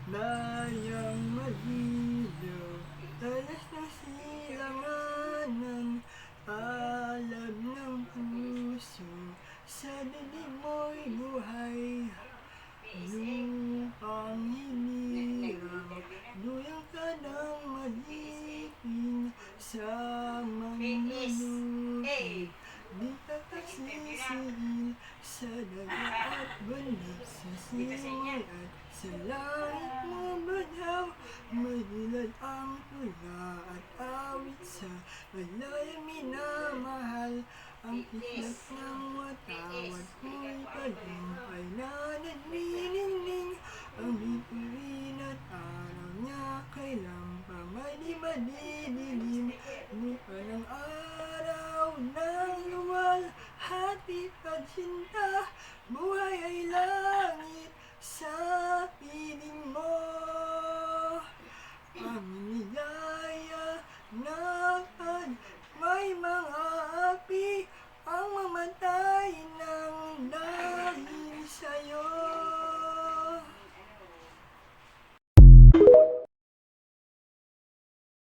Dayang malilaw, talas ng silanganan, alab ng puso, sa dilim mo'y buhay. Lupang hinirang, duyang ka ng maliping, sa manlulupig. Di ka tagsisihin sa dagat at bundok, sa simoy at sa langit mo badaw. Madilad ang tula at awit sa malayang minamahal. Ang kislap ng watawat mo'y tagumpay na nagniningning. Ang bituin at araw niya kailan pa may di